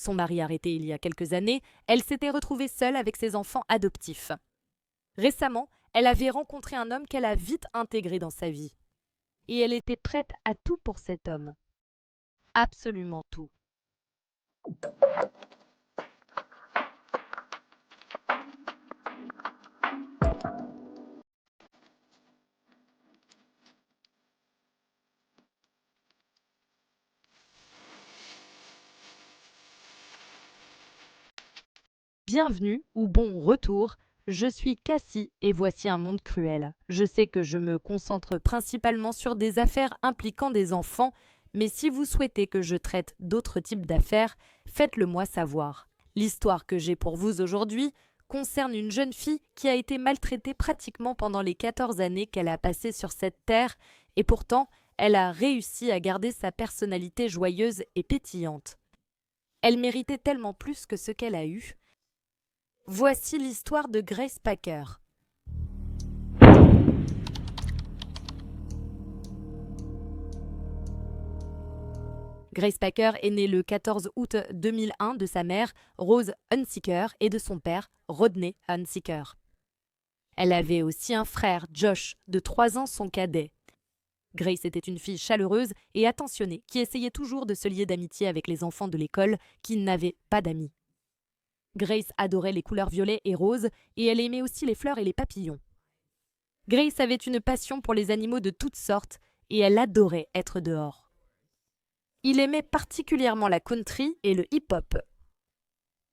Son mari arrêté il y a quelques années, elle s'était retrouvée seule avec ses enfants adoptifs. Récemment, elle avait rencontré un homme qu'elle a vite intégré dans sa vie. Et elle était prête à tout pour cet homme. Absolument tout. Bienvenue ou bon retour, je suis Cassie et voici un monde cruel. Je sais que je me concentre principalement sur des affaires impliquant des enfants, mais si vous souhaitez que je traite d'autres types d'affaires, faites-le moi savoir. L'histoire que j'ai pour vous aujourd'hui concerne une jeune fille qui a été maltraitée pratiquement pendant les 14 années qu'elle a passées sur cette terre, et pourtant, elle a réussi à garder sa personnalité joyeuse et pétillante. Elle méritait tellement plus que ce qu'elle a eu. Voici l'histoire de Grace Packer. Grace Packer est née le 14 août 2001 de sa mère, Rose Hunsicker, et de son père, Rodney Hunsicker. Elle avait aussi un frère, Josh, de 3 ans, son cadet. Grace était une fille chaleureuse et attentionnée qui essayait toujours de se lier d'amitié avec les enfants de l'école qui n'avaient pas d'amis. Grace adorait les couleurs violet et rose et elle aimait aussi les fleurs et les papillons. Grace avait une passion pour les animaux de toutes sortes et elle adorait être dehors. Il aimait particulièrement la country et le hip-hop.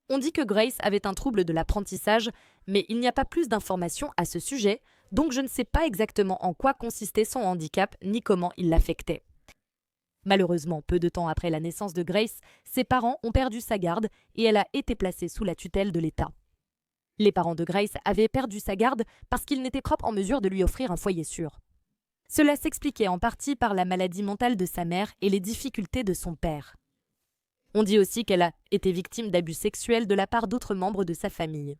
On dit que Grace avait un trouble de l'apprentissage, mais il n'y a pas plus d'informations à ce sujet, donc je ne sais pas exactement en quoi consistait son handicap ni comment il l'affectait. Malheureusement, peu de temps après la naissance de Grace, ses parents ont perdu sa garde et elle a été placée sous la tutelle de l'État. Les parents de Grace avaient perdu sa garde parce qu'ils n'étaient pas en mesure de lui offrir un foyer sûr. Cela s'expliquait en partie par la maladie mentale de sa mère et les difficultés de son père. On dit aussi qu'elle a été victime d'abus sexuels de la part d'autres membres de sa famille.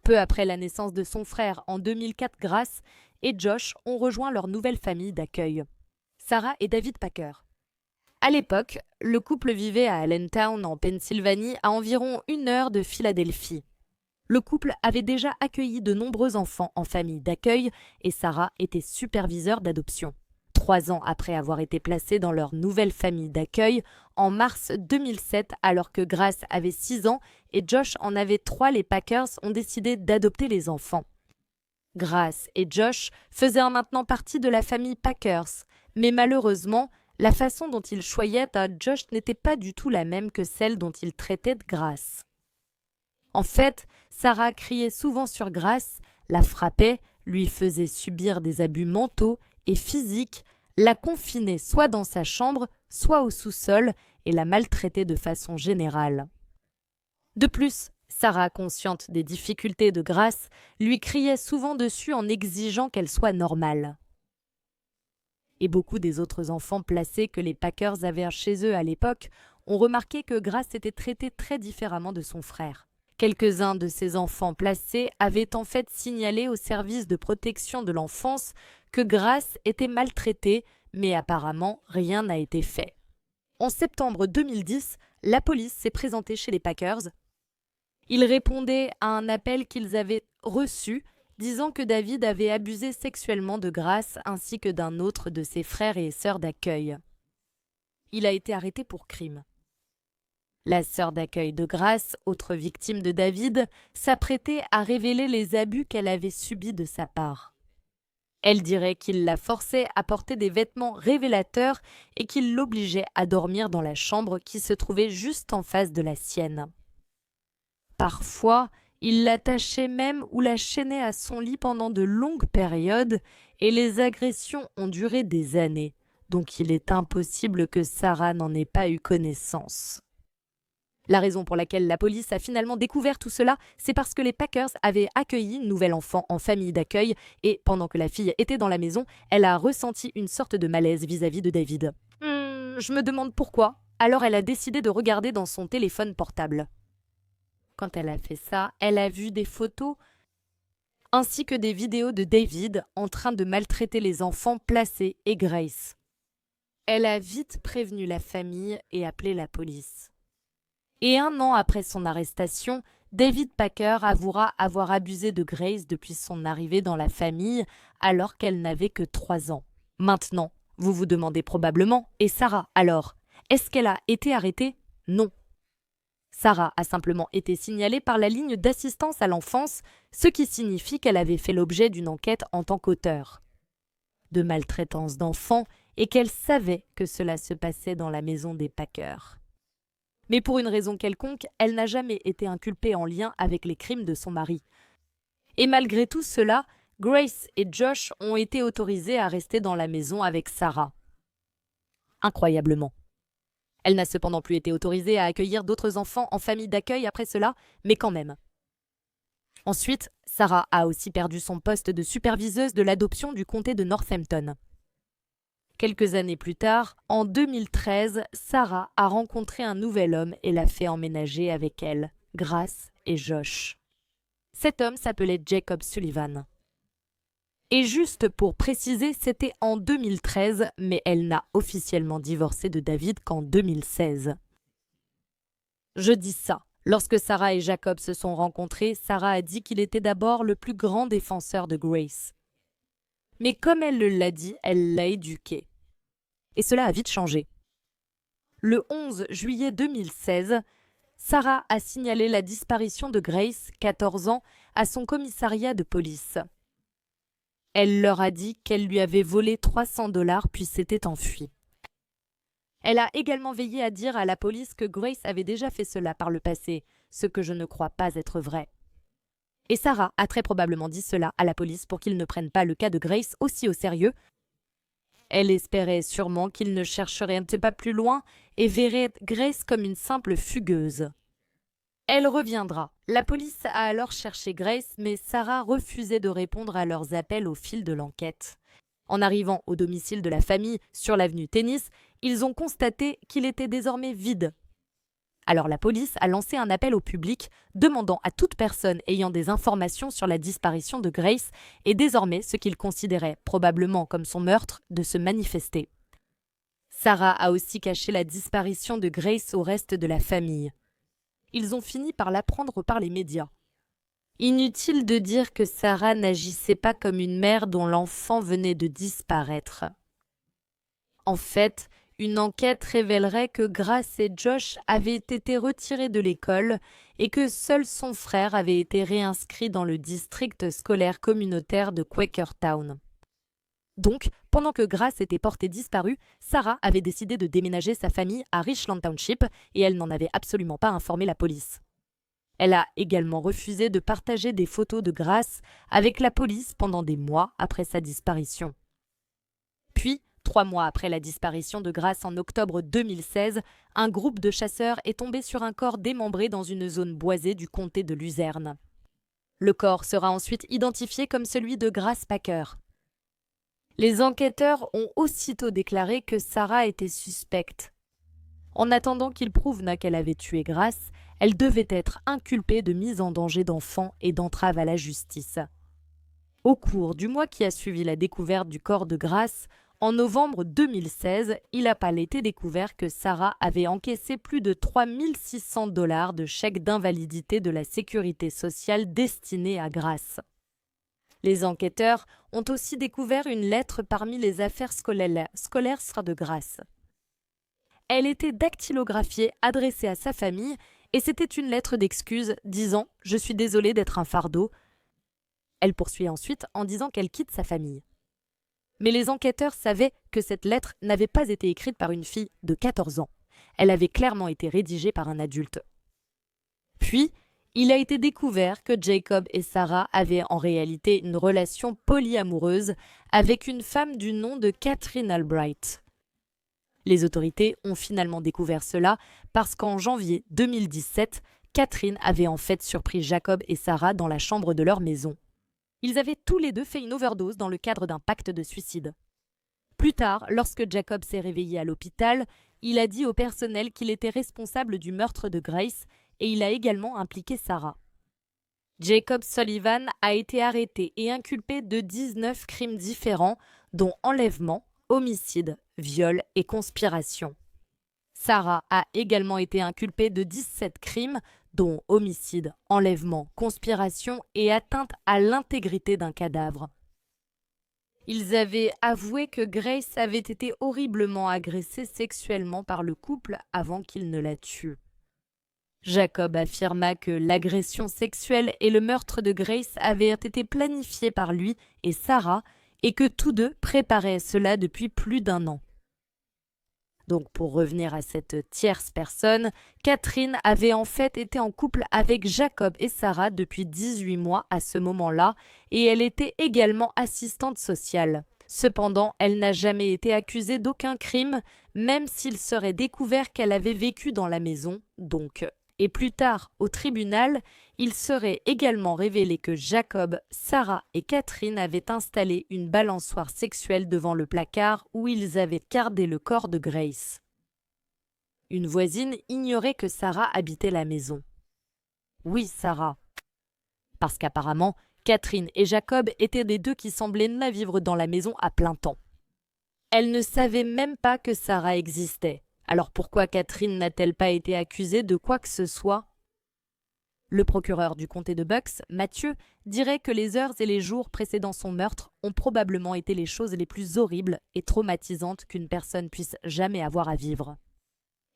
Peu après la naissance de son frère en 2004, Grace et Josh ont rejoint leur nouvelle famille d'accueil, Sarah et David Packer. À l'époque, le couple vivait à Allentown, en Pennsylvanie, à environ 1 heure de Philadelphie. Le couple avait déjà accueilli de nombreux enfants en famille d'accueil et Sarah était superviseure d'adoption. 3 ans après avoir été placée dans leur nouvelle famille d'accueil, en mars 2007, alors que Grace avait 6 ans et Josh en avait 3, les Packers ont décidé d'adopter les enfants. Grace et Josh faisaient maintenant partie de la famille Packers, mais malheureusement, la façon dont ils choyaient à Josh n'était pas du tout la même que celle dont ils traitaient de Grace. En fait, Sarah criait souvent sur Grace, la frappait, lui faisait subir des abus mentaux et physiques, la confinait soit dans sa chambre, soit au sous-sol et la maltraitait de façon générale. De plus, Sarah, consciente des difficultés de Grace, lui criait souvent dessus en exigeant qu'elle soit normale. Et beaucoup des autres enfants placés que les Packers avaient chez eux à l'époque ont remarqué que Grace était traitée très différemment de son frère. Quelques-uns de ces enfants placés avaient en fait signalé au service de protection de l'enfance que Grace était maltraitée, mais apparemment rien n'a été fait. En septembre 2010, la police s'est présentée chez les Packers. Ils répondaient à un appel qu'ils avaient reçu, disant que David avait abusé sexuellement de Grace ainsi que d'un autre de ses frères et sœurs d'accueil. Il a été arrêté pour crime. La sœur d'accueil de Grace, autre victime de David, s'apprêtait à révéler les abus qu'elle avait subis de sa part. Elle dirait qu'il la forçait à porter des vêtements révélateurs et qu'il l'obligeait à dormir dans la chambre qui se trouvait juste en face de la sienne. Parfois, il l'attachait même ou la chaînait à son lit pendant de longues périodes et les agressions ont duré des années, donc il est impossible que Sarah n'en ait pas eu connaissance. La raison pour laquelle la police a finalement découvert tout cela, c'est parce que les Packers avaient accueilli une nouvelle enfant en famille d'accueil et pendant que la fille était dans la maison, elle a ressenti une sorte de malaise vis-à-vis de David. Je me demande pourquoi. Alors elle a décidé de regarder dans son téléphone portable. Quand elle a fait ça, elle a vu des photos ainsi que des vidéos de David en train de maltraiter les enfants placés et Grace. Elle a vite prévenu la famille et appelé la police. Et 1 an après son arrestation, David Packer avouera avoir abusé de Grace depuis son arrivée dans la famille alors qu'elle n'avait que 3 ans. Maintenant, vous vous demandez probablement, et Sarah alors, est-ce qu'elle a été arrêtée? Non. Sarah a simplement été signalée par la ligne d'assistance à l'enfance, ce qui signifie qu'elle avait fait l'objet d'une enquête en tant qu'auteur de maltraitance d'enfants et qu'elle savait que cela se passait dans la maison des Packer. Mais pour une raison quelconque, elle n'a jamais été inculpée en lien avec les crimes de son mari. Et malgré tout cela, Grace et Josh ont été autorisés à rester dans la maison avec Sarah. Incroyablement. Elle n'a cependant plus été autorisée à accueillir d'autres enfants en famille d'accueil après cela, mais quand même. Ensuite, Sarah a aussi perdu son poste de superviseuse de l'adoption du comté de Northampton. Quelques années plus tard, en 2013, Sarah a rencontré un nouvel homme et l'a fait emménager avec elle, Grace et Josh. Cet homme s'appelait Jacob Sullivan. Et juste pour préciser, c'était en 2013, mais elle n'a officiellement divorcé de David qu'en 2016. Je dis ça. Lorsque Sarah et Jacob se sont rencontrés, Sarah a dit qu'il était d'abord le plus grand défenseur de Grace. Mais comme elle le l'a dit, elle l'a éduqué. Et cela a vite changé. Le 11 juillet 2016, Sarah a signalé la disparition de Grace, 14 ans, à son commissariat de police. Elle leur a dit qu'elle lui avait volé 300 $ puis s'était enfuie. Elle a également veillé à dire à la police que Grace avait déjà fait cela par le passé, ce que je ne crois pas être vrai. Et Sarah a très probablement dit cela à la police pour qu'ils ne prennent pas le cas de Grace aussi au sérieux. Elle espérait sûrement qu'ils ne chercheraient pas plus loin et verraient Grace comme une simple fugueuse. Elle reviendra. La police a alors cherché Grace, mais Sarah refusait de répondre à leurs appels au fil de l'enquête. En arrivant au domicile de la famille, sur l'avenue Tennis, ils ont constaté qu'il était désormais vide. Alors la police a lancé un appel au public, demandant à toute personne ayant des informations sur la disparition de Grace et désormais ce qu'ils considéraient probablement comme son meurtre de se manifester. Sarah a aussi caché la disparition de Grace au reste de la famille. Ils ont fini par l'apprendre par les médias. Inutile de dire que Sarah n'agissait pas comme une mère dont l'enfant venait de disparaître. En fait, une enquête révélerait que Grace et Josh avaient été retirés de l'école et que seul son frère avait été réinscrit dans le district scolaire communautaire de Quakertown. Donc, pendant que Grace était portée disparue, Sarah avait décidé de déménager sa famille à Richland Township et elle n'en avait absolument pas informé la police. Elle a également refusé de partager des photos de Grace avec la police pendant des mois après sa disparition. Puis, 3 mois après la disparition de Grace en octobre 2016, un groupe de chasseurs est tombé sur un corps démembré dans une zone boisée du comté de Luzerne. Le corps sera ensuite identifié comme celui de Grace Packer. Les enquêteurs ont aussitôt déclaré que Sarah était suspecte. En attendant qu'ils prouvent qu'elle avait tué Grace, elle devait être inculpée de mise en danger d'enfants et d'entrave à la justice. Au cours du mois qui a suivi la découverte du corps de Grace, en novembre 2016, il a pas été découvert que Sarah avait encaissé plus de 3 600 $ de chèques d'invalidité de la sécurité sociale destinés à Grace. Les enquêteurs ont aussi découvert une lettre parmi les affaires scolaires de Grace. Elle était dactylographiée, adressée à sa famille, et c'était une lettre d'excuse disant « Je suis désolée d'être un fardeau ». Elle poursuit ensuite en disant qu'elle quitte sa famille. Mais les enquêteurs savaient que cette lettre n'avait pas été écrite par une fille de 14 ans. Elle avait clairement été rédigée par un adulte. Puis, il a été découvert que Jacob et Sarah avaient en réalité une relation polyamoureuse avec une femme du nom de Catherine Albright. Les autorités ont finalement découvert cela parce qu'en janvier 2017, Catherine avait en fait surpris Jacob et Sarah dans la chambre de leur maison. Ils avaient tous les deux fait une overdose dans le cadre d'un pacte de suicide. Plus tard, lorsque Jacob s'est réveillé à l'hôpital, il a dit au personnel qu'il était responsable du meurtre de Grace et il a également impliqué Sarah. Jacob Sullivan a été arrêté et inculpé de 19 crimes différents, dont enlèvement, homicide, viol et conspiration. Sarah a également été inculpée de 17 crimes, dont homicide, enlèvement, conspiration et atteinte à l'intégrité d'un cadavre. Ils avaient avoué que Grace avait été horriblement agressée sexuellement par le couple avant qu'il ne la tue. Jacob affirma que l'agression sexuelle et le meurtre de Grace avaient été planifiés par lui et Sarah et que tous deux préparaient cela depuis plus d'1 an. Donc pour revenir à cette tierce personne, Catherine avait en fait été en couple avec Jacob et Sarah depuis 18 mois à ce moment-là et elle était également assistante sociale. Cependant, elle n'a jamais été accusée d'aucun crime, même s'il serait découvert qu'elle avait vécu dans la maison, donc. Et plus tard, au tribunal, il serait également révélé que Jacob, Sarah et Catherine avaient installé une balançoire sexuelle devant le placard où ils avaient gardé le corps de Grace. Une voisine ignorait que Sarah habitait la maison. Oui, Sarah. Parce qu'apparemment, Catherine et Jacob étaient des deux qui semblaient ne vivre dans la maison à plein temps. Elle ne savait même pas que Sarah existait. Alors pourquoi Catherine n'a-t-elle pas été accusée de quoi que ce soit? Le procureur du comté de Bucks, Mathieu, dirait que les heures et les jours précédant son meurtre ont probablement été les choses les plus horribles et traumatisantes qu'une personne puisse jamais avoir à vivre.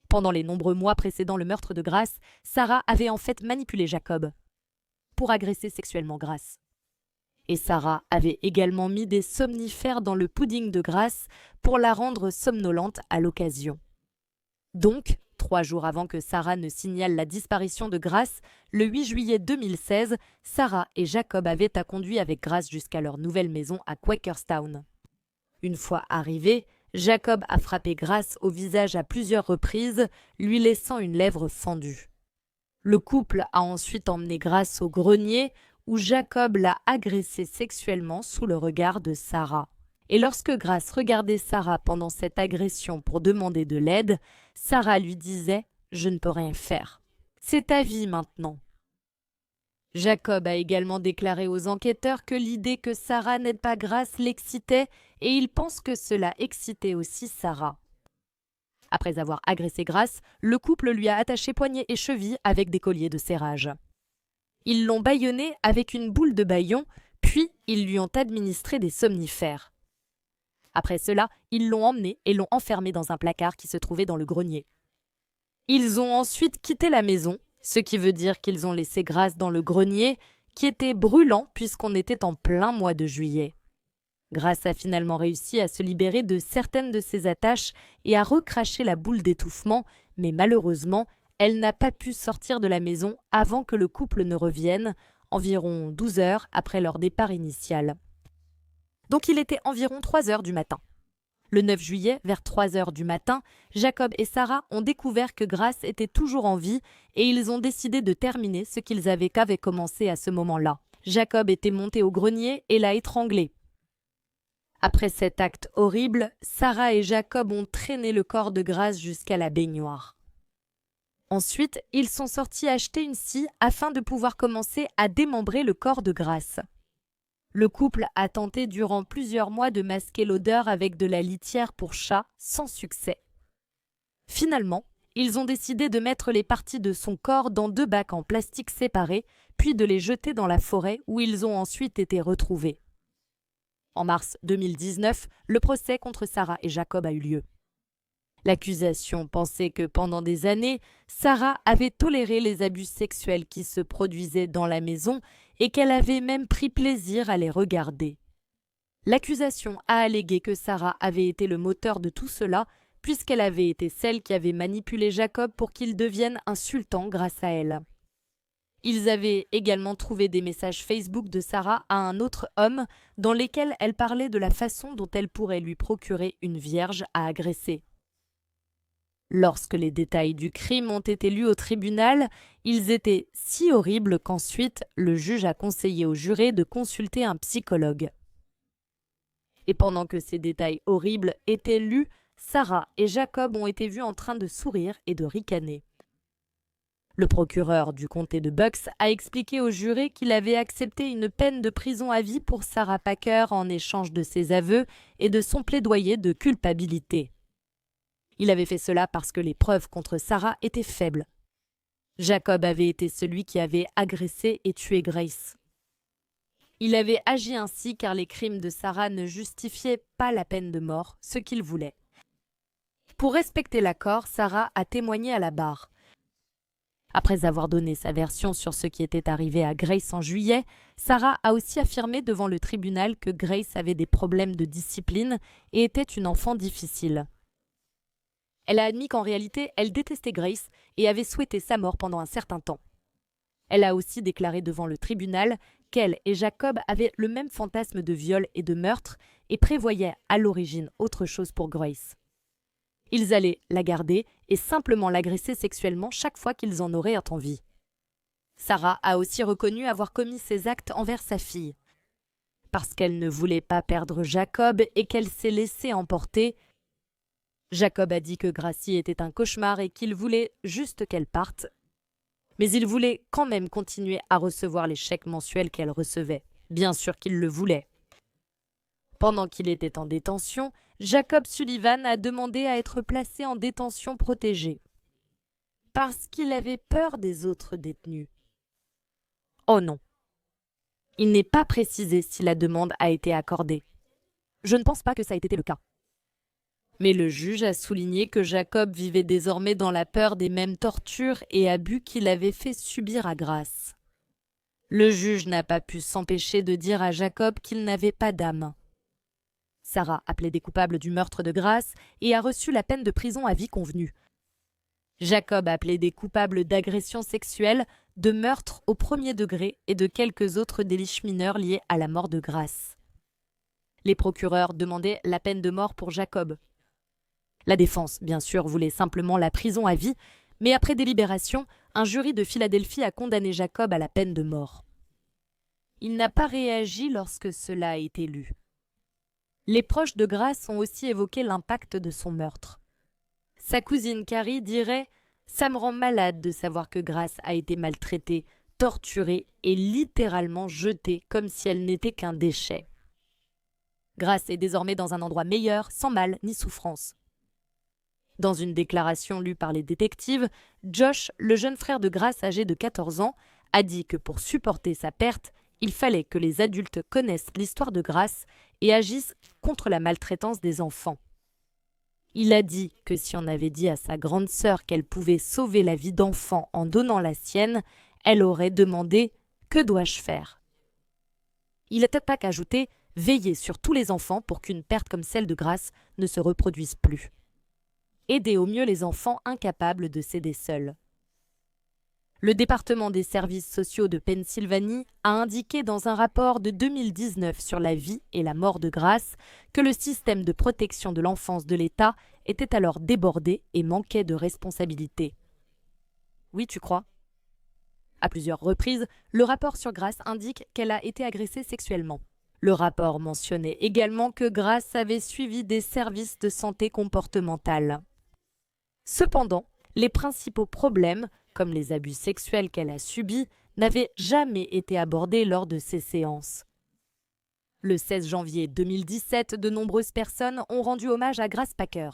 Pendant les nombreux mois précédant le meurtre de Grace, Sarah avait en fait manipulé Jacob pour agresser sexuellement Grace. Et Sarah avait également mis des somnifères dans le pudding de Grace pour la rendre somnolente à l'occasion. Donc, 3 jours avant que Sarah ne signale la disparition de Grace, le 8 juillet 2016, Sarah et Jacob avaient conduit avec Grace jusqu'à leur nouvelle maison à Quakerstown. Une fois arrivé, Jacob a frappé Grace au visage à plusieurs reprises, lui laissant une lèvre fendue. Le couple a ensuite emmené Grace au grenier où Jacob l'a agressée sexuellement sous le regard de Sarah. Et lorsque Grace regardait Sarah pendant cette agression pour demander de l'aide, Sarah lui disait « Je ne peux rien faire. C'est ta vie maintenant. » Jacob a également déclaré aux enquêteurs que l'idée que Sarah n'aide pas Grace l'excitait et il pense que cela excitait aussi Sarah. Après avoir agressé Grace, le couple lui a attaché poignets et chevilles avec des colliers de serrage. Ils l'ont bâillonné avec une boule de bâillon, puis ils lui ont administré des somnifères. Après cela, ils l'ont emmené et l'ont enfermé dans un placard qui se trouvait dans le grenier. Ils ont ensuite quitté la maison, ce qui veut dire qu'ils ont laissé Grace dans le grenier, qui était brûlant puisqu'on était en plein mois de juillet. Grace a finalement réussi à se libérer de certaines de ses attaches et à recracher la boule d'étouffement, mais malheureusement, elle n'a pas pu sortir de la maison avant que le couple ne revienne, environ 12 heures après leur départ initial. Donc il était environ 3 heures du matin. Le 9 juillet, vers 3 heures du matin, Jacob et Sarah ont découvert que Grace était toujours en vie et ils ont décidé de terminer ce qu'ils avaient commencé à ce moment-là. Jacob était monté au grenier et l'a étranglée. Après cet acte horrible, Sarah et Jacob ont traîné le corps de Grace jusqu'à la baignoire. Ensuite, ils sont sortis acheter une scie afin de pouvoir commencer à démembrer le corps de Grace. Le couple a tenté durant plusieurs mois de masquer l'odeur avec de la litière pour chat, sans succès. Finalement, ils ont décidé de mettre les parties de son corps dans 2 bacs en plastique séparés, puis de les jeter dans la forêt où ils ont ensuite été retrouvés. En mars 2019, le procès contre Sarah et Jacob a eu lieu. L'accusation pensait que pendant des années, Sarah avait toléré les abus sexuels qui se produisaient dans la maison et qu'elle avait même pris plaisir à les regarder. L'accusation a allégué que Sarah avait été le moteur de tout cela puisqu'elle avait été celle qui avait manipulé Jacob pour qu'il devienne un sultan grâce à elle. Ils avaient également trouvé des messages Facebook de Sarah à un autre homme dans lesquels elle parlait de la façon dont elle pourrait lui procurer une vierge à agresser. Lorsque les détails du crime ont été lus au tribunal, ils étaient si horribles qu'ensuite le juge a conseillé aux jurés de consulter un psychologue. Et pendant que ces détails horribles étaient lus, Sarah et Jacob ont été vus en train de sourire et de ricaner. Le procureur du comté de Bucks a expliqué aux jurés qu'il avait accepté une peine de prison à vie pour Sarah Packer en échange de ses aveux et de son plaidoyer de culpabilité. Il avait fait cela parce que les preuves contre Sarah étaient faibles. Jacob avait été celui qui avait agressé et tué Grace. Il avait agi ainsi car les crimes de Sarah ne justifiaient pas la peine de mort, ce qu'il voulait. Pour respecter l'accord, Sarah a témoigné à la barre. Après avoir donné sa version sur ce qui était arrivé à Grace en juillet, Sarah a aussi affirmé devant le tribunal que Grace avait des problèmes de discipline et était une enfant difficile. Elle a admis qu'en réalité, elle détestait Grace et avait souhaité sa mort pendant un certain temps. Elle a aussi déclaré devant le tribunal qu'elle et Jacob avaient le même fantasme de viol et de meurtre et prévoyaient à l'origine autre chose pour Grace. Ils allaient la garder et simplement l'agresser sexuellement chaque fois qu'ils en auraient envie. Sarah a aussi reconnu avoir commis ces actes envers sa fille. Parce qu'elle ne voulait pas perdre Jacob et qu'elle s'est laissée emporter, Jacob a dit que Gracie était un cauchemar et qu'il voulait juste qu'elle parte. Mais il voulait quand même continuer à recevoir les chèques mensuels qu'elle recevait. Bien sûr qu'il le voulait. Pendant qu'il était en détention, Jacob Sullivan a demandé à être placé en détention protégée. Parce qu'il avait peur des autres détenus. Oh non. Il n'est pas précisé si la demande a été accordée. Je ne pense pas que ça ait été le cas. Mais le juge a souligné que Jacob vivait désormais dans la peur des mêmes tortures et abus qu'il avait fait subir à Grace. Le juge n'a pas pu s'empêcher de dire à Jacob qu'il n'avait pas d'âme. Sarah a plaidé coupable du meurtre de Grace et a reçu la peine de prison à vie convenue. Jacob a plaidé coupable d'agression sexuelle, de meurtre au premier degré et de quelques autres délits mineurs liés à la mort de Grace. Les procureurs demandaient la peine de mort pour Jacob. La défense, bien sûr, voulait simplement la prison à vie, mais après délibération, un jury de Philadelphie a condamné Jacob à la peine de mort. Il n'a pas réagi lorsque cela a été lu. Les proches de Grace ont aussi évoqué l'impact de son meurtre. Sa cousine Carrie dirait « Ça me rend malade de savoir que Grace a été maltraitée, torturée et littéralement jetée comme si elle n'était qu'un déchet. Grace est désormais dans un endroit meilleur, sans mal ni souffrance. » Dans une déclaration lue par les détectives, Josh, le jeune frère de Grace âgé de 14 ans, a dit que pour supporter sa perte, il fallait que les adultes connaissent l'histoire de Grace et agissent contre la maltraitance des enfants. Il a dit que si on avait dit à sa grande sœur qu'elle pouvait sauver la vie d'enfant en donnant la sienne, elle aurait demandé « Que dois-je faire ?» Il n'a peut-être pas qu'ajouter « Veiller sur tous les enfants pour qu'une perte comme celle de Grace ne se reproduise plus. » Aider au mieux les enfants incapables de s'aider seuls. Le département des services sociaux de Pennsylvanie a indiqué dans un rapport de 2019 sur la vie et la mort de Grace que le système de protection de l'enfance de l'État était alors débordé et manquait de responsabilité. Oui, tu crois? À plusieurs reprises, le rapport sur Grace indique qu'elle a été agressée sexuellement. Le rapport mentionnait également que Grace avait suivi des services de santé comportementale. Cependant, les principaux problèmes, comme les abus sexuels qu'elle a subis, n'avaient jamais été abordés lors de ces séances. Le 16 janvier 2017, de nombreuses personnes ont rendu hommage à Grace Packer.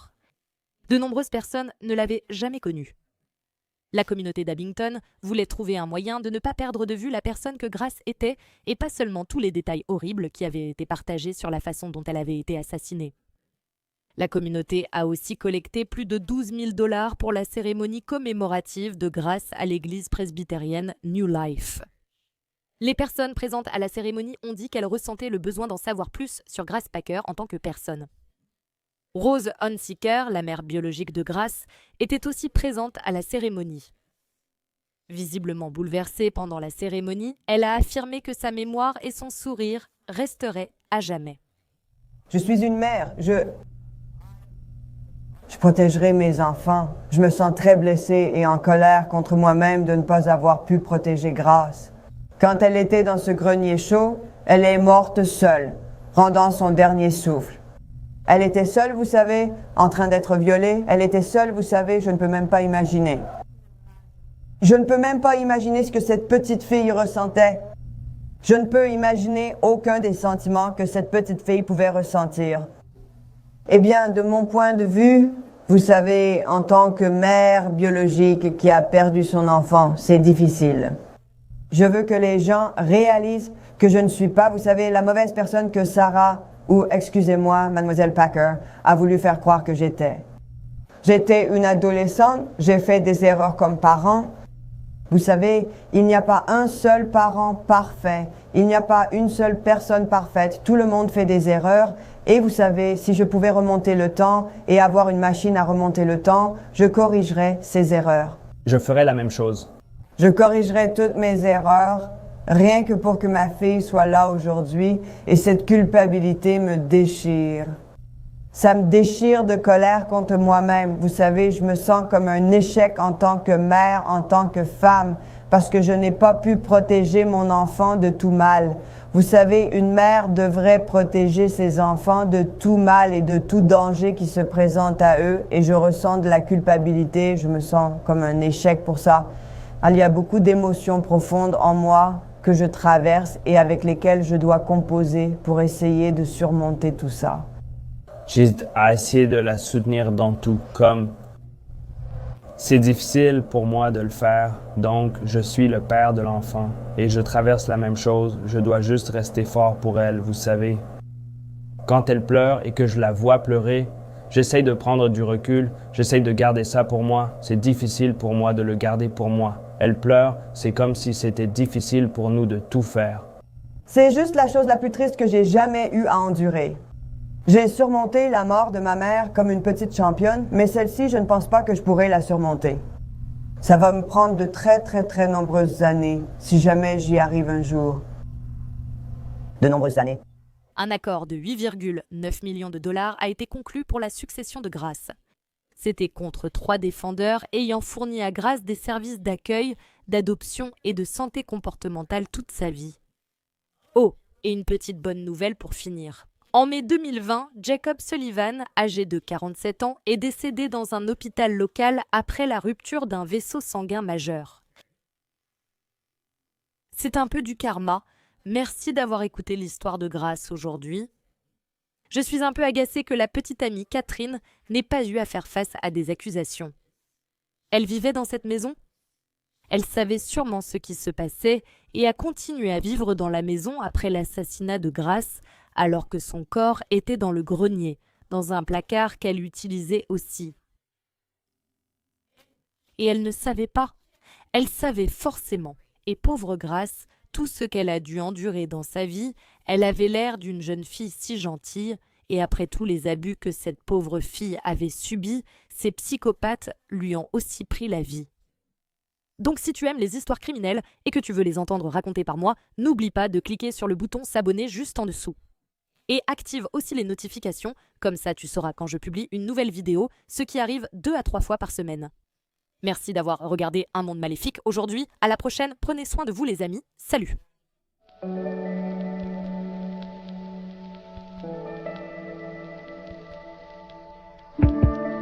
De nombreuses personnes ne l'avaient jamais connue. La communauté d'Abington voulait trouver un moyen de ne pas perdre de vue la personne que Grace était et pas seulement tous les détails horribles qui avaient été partagés sur la façon dont elle avait été assassinée. La communauté a aussi collecté plus de 12 000 $ pour la cérémonie commémorative de Grace à l'église presbytérienne New Life. Les personnes présentes à la cérémonie ont dit qu'elles ressentaient le besoin d'en savoir plus sur Grace Packer en tant que personne. Rose Hunsicker, la mère biologique de Grace, était aussi présente à la cérémonie. Visiblement bouleversée pendant la cérémonie, elle a affirmé que sa mémoire et son sourire resteraient à jamais. Je suis une mère, je protégerai mes enfants. Je me sens très blessée et en colère contre moi-même de ne pas avoir pu protéger Grace. Quand elle était dans ce grenier chaud, elle est morte seule, rendant son dernier souffle. Elle était seule, vous savez, en train d'être violée. Elle était seule, vous savez, je ne peux même pas imaginer. Je ne peux même pas imaginer ce que cette petite fille ressentait. Je ne peux imaginer aucun des sentiments que cette petite fille pouvait ressentir. Eh bien, de mon point de vue, Vous savez, en tant que mère biologique qui a perdu son enfant, c'est difficile. Je veux que les gens réalisent que je ne suis pas, vous savez, la mauvaise personne que Sarah, ou excusez-moi, mademoiselle Packer, a voulu faire croire que j'étais. J'étais une adolescente, j'ai fait des erreurs comme parent. Vous savez, il n'y a pas un seul parent parfait, il n'y a pas une seule personne parfaite, tout le monde fait des erreurs. Et vous savez, si je pouvais remonter le temps et avoir une machine à remonter le temps, je corrigerais ces erreurs. Je ferai la même chose. Je corrigerai toutes mes erreurs, rien que pour que ma fille soit là aujourd'hui, et cette culpabilité me déchire. Ça me déchire de colère contre moi-même. Vous savez, je me sens comme un échec en tant que mère, en tant que femme, parce que je n'ai pas pu protéger mon enfant de tout mal. Vous savez, une mère devrait protéger ses enfants de tout mal et de tout danger qui se présente à eux, et je ressens de la culpabilité, je me sens comme un échec pour ça. Il y a beaucoup d'émotions profondes en moi que je traverse et avec lesquelles je dois composer pour essayer de surmonter tout ça. J'hésite à essayer de la soutenir dans tout, comme c'est difficile pour moi de le faire, donc je suis le père de l'enfant et je traverse la même chose, je dois juste rester fort pour elle, vous savez. Quand elle pleure et que je la vois pleurer, j'essaye de prendre du recul, j'essaye de garder ça pour moi, c'est difficile pour moi de le garder pour moi. Elle pleure, c'est comme si c'était difficile pour nous de tout faire. C'est juste la chose la plus triste que j'ai jamais eu à endurer. J'ai surmonté la mort de ma mère comme une petite championne, mais celle-ci, je ne pense pas que je pourrais la surmonter. Ça va me prendre de très nombreuses années, si jamais j'y arrive un jour. De nombreuses années. Un accord de 8,9 millions de dollars a été conclu pour la succession de Grace. C'était contre 3 défendeurs ayant fourni à Grace des services d'accueil, d'adoption et de santé comportementale toute sa vie. Oh, et une petite bonne nouvelle pour finir. En mai 2020, Jacob Sullivan, âgé de 47 ans, est décédé dans un hôpital local après la rupture d'un vaisseau sanguin majeur. C'est un peu du karma. Merci d'avoir écouté l'histoire de Grace aujourd'hui. Je suis un peu agacée que la petite amie Catherine n'ait pas eu à faire face à des accusations. Elle vivait dans cette maison ? Elle savait sûrement ce qui se passait et a continué à vivre dans la maison après l'assassinat de Grace, alors que son corps était dans le grenier, dans un placard qu'elle utilisait aussi. Et elle ne savait pas. Elle savait forcément. Et pauvre Grace, tout ce qu'elle a dû endurer dans sa vie, elle avait l'air d'une jeune fille si gentille, et après tous les abus que cette pauvre fille avait subis, ces psychopathes lui ont aussi pris la vie. Donc si tu aimes les histoires criminelles et que tu veux les entendre racontées par moi, n'oublie pas de cliquer sur le bouton s'abonner juste en dessous. Et active aussi les notifications, comme ça tu sauras quand je publie une nouvelle vidéo, ce qui arrive 2 à 3 fois par semaine. Merci d'avoir regardé Un Monde Maléfique aujourd'hui. À la prochaine, prenez soin de vous les amis. Salut!